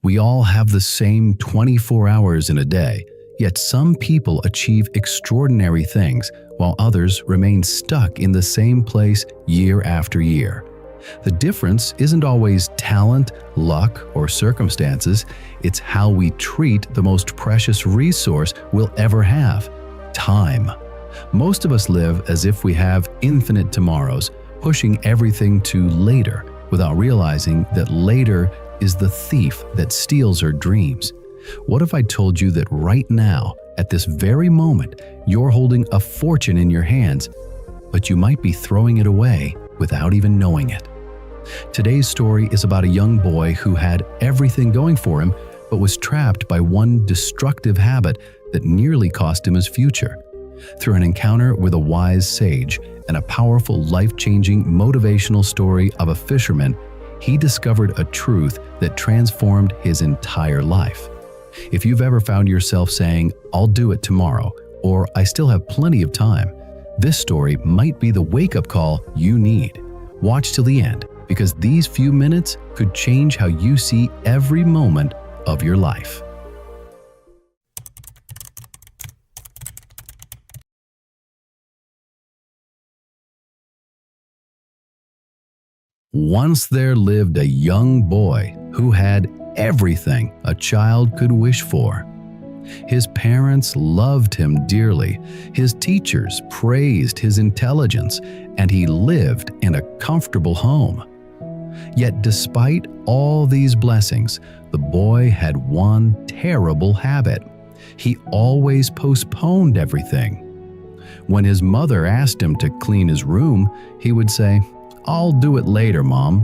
We all have the same 24 hours in a day, yet some people achieve extraordinary things while others remain stuck in the same place year after year. The difference isn't always talent, luck, or circumstances. It's how we treat the most precious resource we'll ever have: time. Most of us live as if we have infinite tomorrows, pushing everything to later without realizing that later is the thief that steals our dreams. What if I told you that right now, at this very moment, you're holding a fortune in your hands, but you might be throwing it away without even knowing it? Today's story is about a young boy who had everything going for him, but was trapped by one destructive habit that nearly cost him his future. Through an encounter with a wise sage and a powerful, life-changing motivational story of a fisherman, he discovered a truth that transformed his entire life. If you've ever found yourself saying, "I'll do it tomorrow," or "I still have plenty of time," this story might be the wake-up call you need. Watch till the end, because these few minutes could change how you see every moment of your life. Once there lived a young boy who had everything a child could wish for. His parents loved him dearly, his teachers praised his intelligence, and he lived in a comfortable home. Yet despite all these blessings, the boy had one terrible habit. He always postponed everything. When his mother asked him to clean his room, he would say, "I'll do it later, Mom."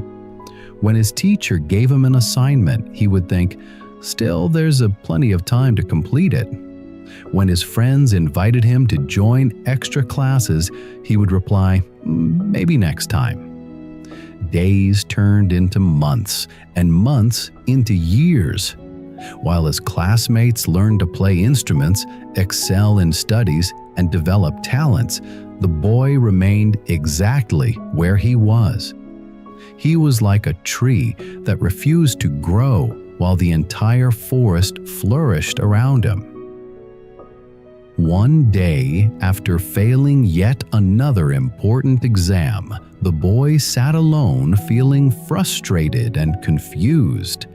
When his teacher gave him an assignment, he would think, "Still, there's plenty of time to complete it." When his friends invited him to join extra classes, he would reply, "Maybe next time." Days turned into months, and months into years. While his classmates learned to play instruments, excel in studies, and develop talents, the boy remained exactly where he was. He was like a tree that refused to grow while the entire forest flourished around him. One day, after failing yet another important exam, the boy sat alone, feeling frustrated and confused.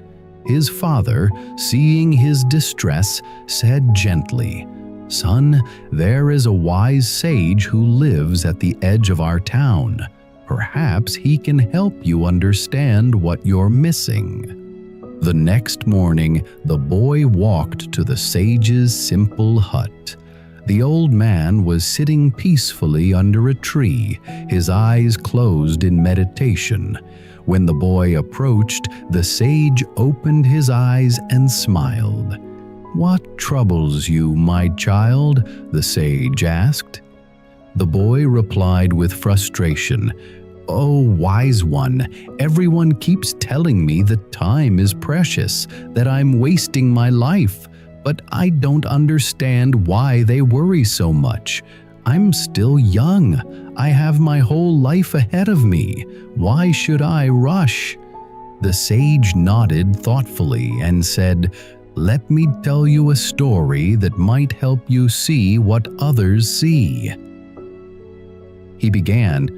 His father, seeing his distress, said gently, "Son, there is a wise sage who lives at the edge of our town. Perhaps he can help you understand what you're missing." The next morning, the boy walked to the sage's simple hut. The old man was sitting peacefully under a tree, his eyes closed in meditation. When the boy approached, the sage opened his eyes and smiled. "What troubles you, my child?" the sage asked. The boy replied with frustration, "Oh, wise one, everyone keeps telling me that time is precious, that I'm wasting my life, but I don't understand why they worry so much. I'm still young. I have my whole life ahead of me. Why should I rush?" The sage nodded thoughtfully and said, "Let me tell you a story that might help you see what others see." He began,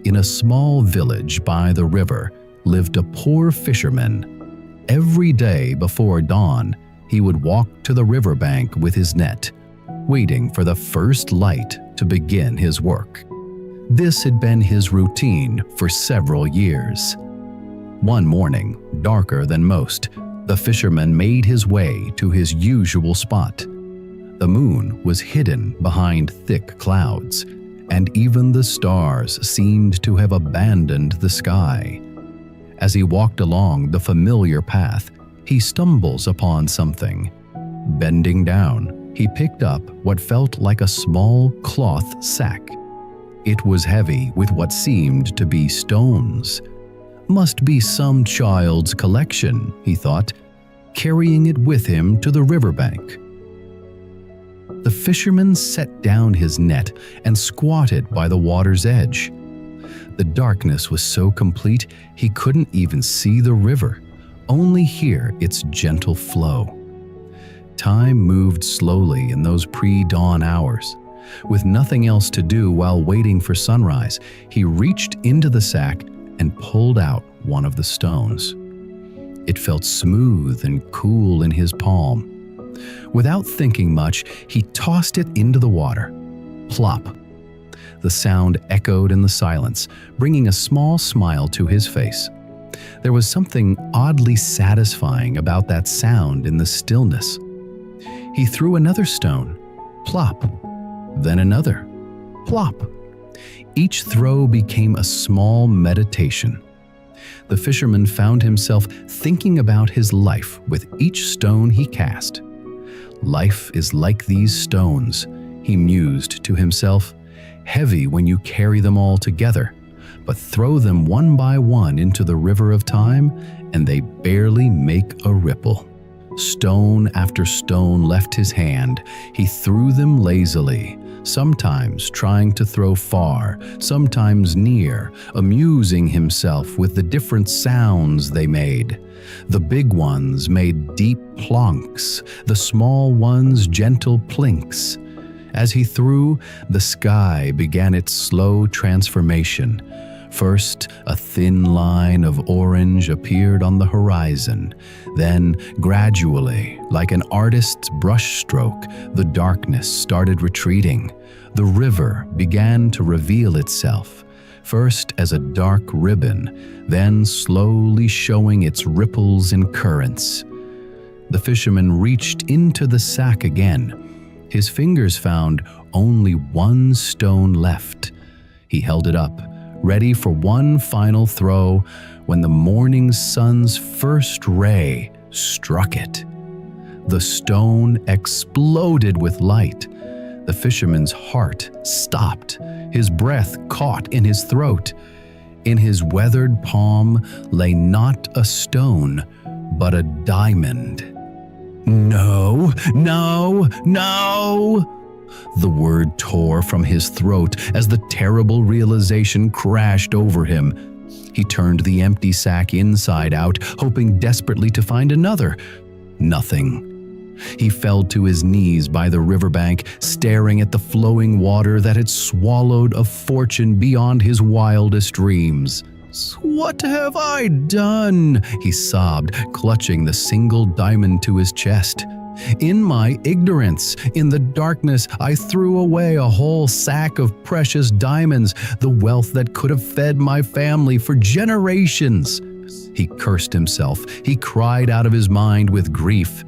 "In a small village by the river lived a poor fisherman. Every day before dawn, he would walk to the riverbank with his net, waiting for the first light to begin his work. This had been his routine for several years. One morning, darker than most, the fisherman made his way to his usual spot. The moon was hidden behind thick clouds, and even the stars seemed to have abandoned the sky. As he walked along the familiar path, he stumbles upon something. Bending down, he picked up what felt like a small cloth sack. It was heavy with what seemed to be stones. "Must be some child's collection," he thought, carrying it with him to the riverbank. The fisherman set down his net and squatted by the water's edge. The darkness was so complete he couldn't even see the river. only hear its gentle flow. Time moved slowly in those pre-dawn hours. With nothing else to do while waiting for sunrise, he reached into the sack and pulled out one of the stones. It felt smooth and cool in his palm. Without thinking much, he tossed it into the water. Plop! The sound echoed in the silence, bringing a small smile to his face. There was something oddly satisfying about that sound in the stillness. He threw another stone. Plop! Then another. Plop! Each throw became a small meditation. The fisherman found himself thinking about his life with each stone he cast. Life is like these stones, he mused to himself, heavy when you carry them all together, but throw them one by one into the river of time, and they barely make a ripple. Stone after stone left his hand. He threw them lazily, sometimes trying to throw far, sometimes near, amusing himself with the different sounds they made. The big ones made deep plonks, the small ones gentle plinks. As he threw, the sky began its slow transformation. First, a thin line of orange appeared on the horizon. Then, gradually, like an artist's brushstroke, the darkness started retreating. The river began to reveal itself, first as a dark ribbon, then slowly showing its ripples and currents. The fisherman reached into the sack again. His fingers found only one stone left. He held it up, ready for one final throw, when the morning sun's first ray struck it. The stone exploded with light. The fisherman's heart stopped. His breath caught in his throat. In his weathered palm lay not a stone, but a diamond. No, no, no! The word tore from his throat as the terrible realization crashed over him. He turned the empty sack inside out, hoping desperately to find another. Nothing. He fell to his knees by the riverbank, staring at the flowing water that had swallowed a fortune beyond his wildest dreams. "What have I done?" he sobbed, clutching the single diamond to his chest. "In my ignorance, in the darkness, I threw away a whole sack of precious diamonds, the wealth that could have fed my family for generations." He cursed himself. He cried out of his mind with grief.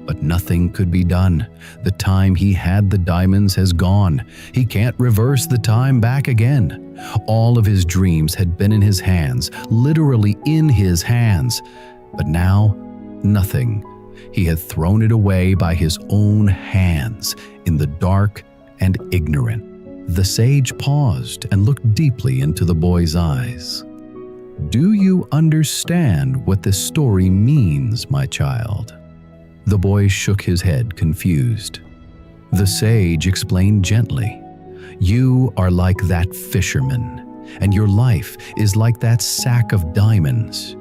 But nothing could be done. The time he had the diamonds has gone. He can't reverse the time back again. All of his dreams had been in his hands, literally in his hands. But now, nothing. He had thrown it away by his own hands, in the dark and ignorant. The sage paused and looked deeply into the boy's eyes. "Do you understand what this story means, my child?" The boy shook his head, confused. The sage explained gently, "You are like that fisherman, and your life is like that sack of diamonds.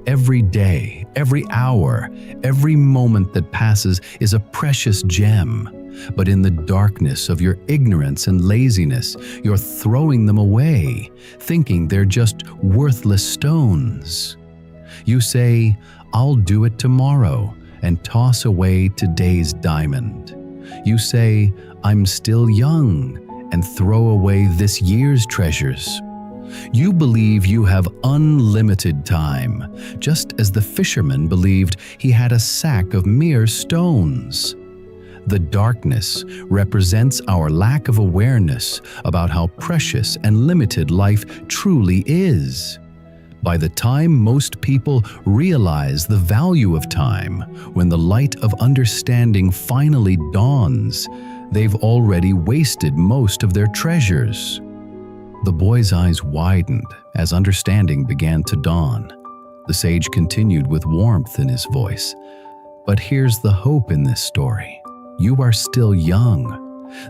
Every day, every hour, every moment that passes is a precious gem, but in the darkness of your ignorance and laziness, you're throwing them away, thinking they're just worthless stones. You say, 'I'll do it tomorrow,' and toss away today's diamond. You say, 'I'm still young,' and throw away this year's treasures. You believe you have unlimited time, just as the fisherman believed he had a sack of mere stones. The darkness represents our lack of awareness about how precious and limited life truly is. By the time most people realize the value of time, when the light of understanding finally dawns, they've already wasted most of their treasures." The boy's eyes widened as understanding began to dawn. The sage continued with warmth in his voice, "But here's the hope in this story. You are still young.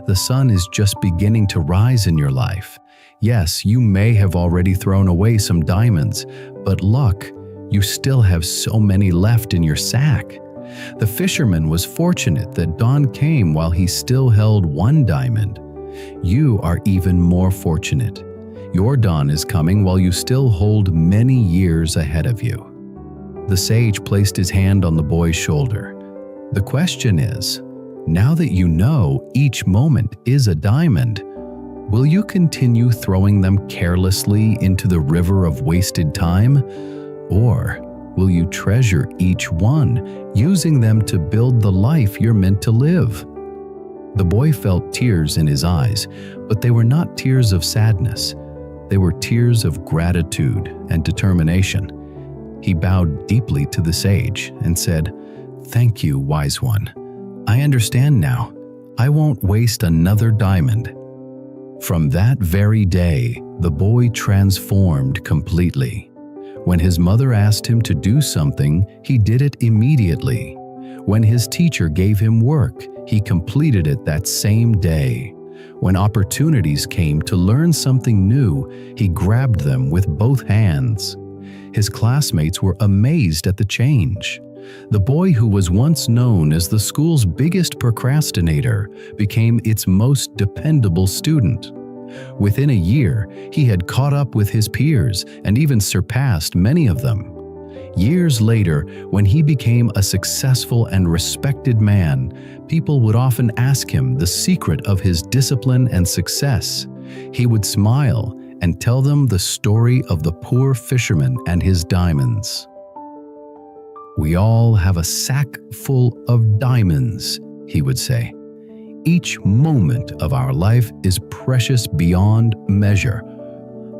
The sun is just beginning to rise in your life. Yes, you may have already thrown away some diamonds, but luck, You still have so many left in your sack. The fisherman was fortunate that dawn came while he still held one diamond. You are even more fortunate. Your dawn is coming while you still hold many years ahead of you. The sage placed his hand on the boy's shoulder. The question is, now that you know each moment is a diamond, will you continue throwing them carelessly into the river of wasted time? Or will you treasure each one, using them to build the life you're meant to live? The boy felt tears in his eyes, but they were not tears of sadness. They were tears of gratitude and determination. He bowed deeply to the sage and said, "Thank you, wise one. I understand now. I won't waste another diamond." From that very day, the boy transformed completely. When his mother asked him to do something, he did it immediately. When his teacher gave him work, he completed it that same day. When opportunities came to learn something new, he grabbed them with both hands. His classmates were amazed at the change. The boy who was once known as the school's biggest procrastinator became its most dependable student. Within a year, he had caught up with his peers and even surpassed many of them. Years later, when he became a successful and respected man, people would often ask him the secret of his discipline and success. He would smile and tell them the story of the poor fisherman and his diamonds. "We all have a sack full of diamonds," he would say. "Each moment of our life is precious beyond measure,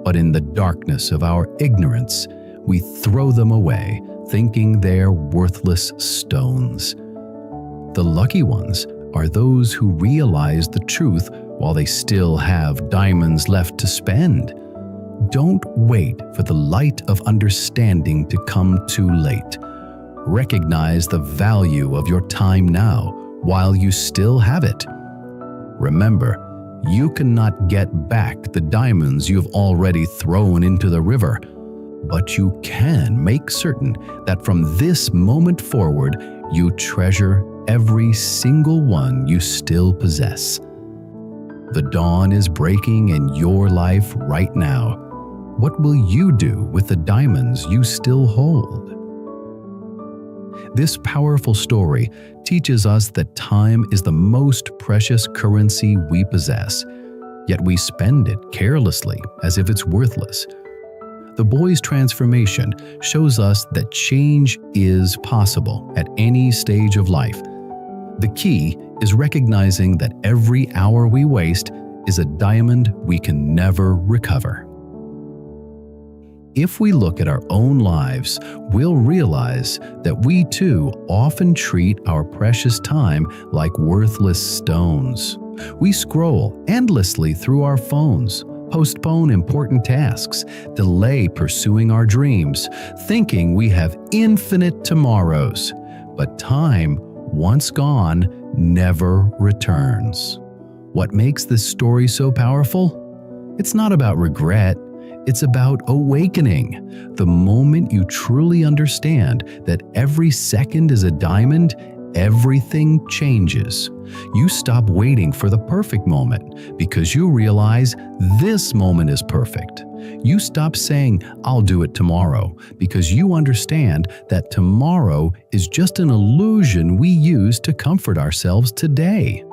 but in the darkness of our ignorance, we throw them away, thinking they're worthless stones. The lucky ones are those who realize the truth while they still have diamonds left to spend. Don't wait for the light of understanding to come too late. Recognize the value of your time now while you still have it. Remember, you cannot get back the diamonds you've already thrown into the river, but you can make certain that from this moment forward, you treasure every single one you still possess. The dawn is breaking in your life right now. What will you do with the diamonds you still hold?" This powerful story teaches us that time is the most precious currency we possess, yet we spend it carelessly as if it's worthless. The boy's transformation shows us that change is possible at any stage of life. The key is recognizing that every hour we waste is a diamond we can never recover. If we look at our own lives, we'll realize that we too often treat our precious time like worthless stones. We scroll endlessly through our phones, postpone important tasks, delay pursuing our dreams, thinking we have infinite tomorrows. But time, once gone, never returns. What makes this story so powerful? It's not about regret. It's about awakening. The moment you truly understand that every second is a diamond, everything changes. You stop waiting for the perfect moment because you realize this moment is perfect. You stop saying, "I'll do it tomorrow," because you understand that tomorrow is just an illusion we use to comfort ourselves today.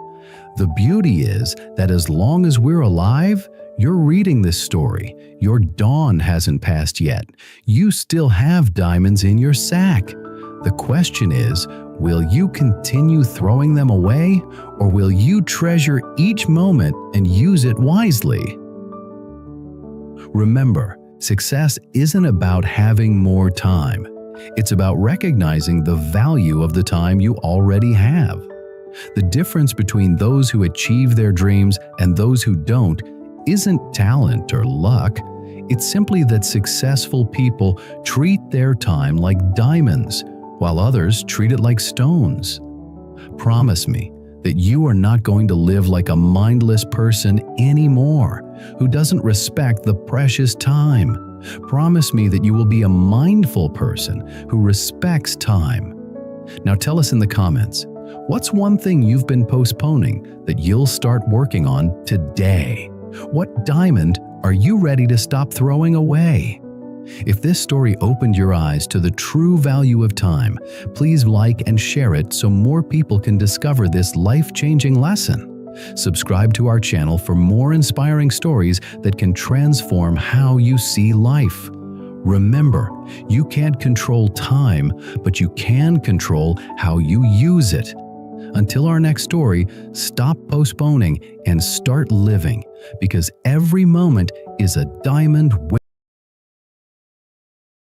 The beauty is that as long as we're alive, you're reading this story. Your dawn hasn't passed yet. You still have diamonds in your sack. The question is, will you continue throwing them away, or will you treasure each moment and use it wisely? Remember, success isn't about having more time. It's about recognizing the value of the time you already have. The difference between those who achieve their dreams and those who don't isn't talent or luck. It's simply that successful people treat their time like diamonds, while others treat it like stones. Promise me that you are not going to live like a mindless person anymore, who doesn't respect the precious time. Promise me that you will be a mindful person who respects time. Now tell us in the comments, what's one thing you've been postponing that you'll start working on today? What diamond are you ready to stop throwing away? If this story opened your eyes to the true value of time, please like and share it so more people can discover this life-changing lesson. Subscribe to our channel for more inspiring stories that can transform how you see life. Remember, you can't control time, but you can control how you use it. Until our next story, stop postponing and start living, because every moment is a diamond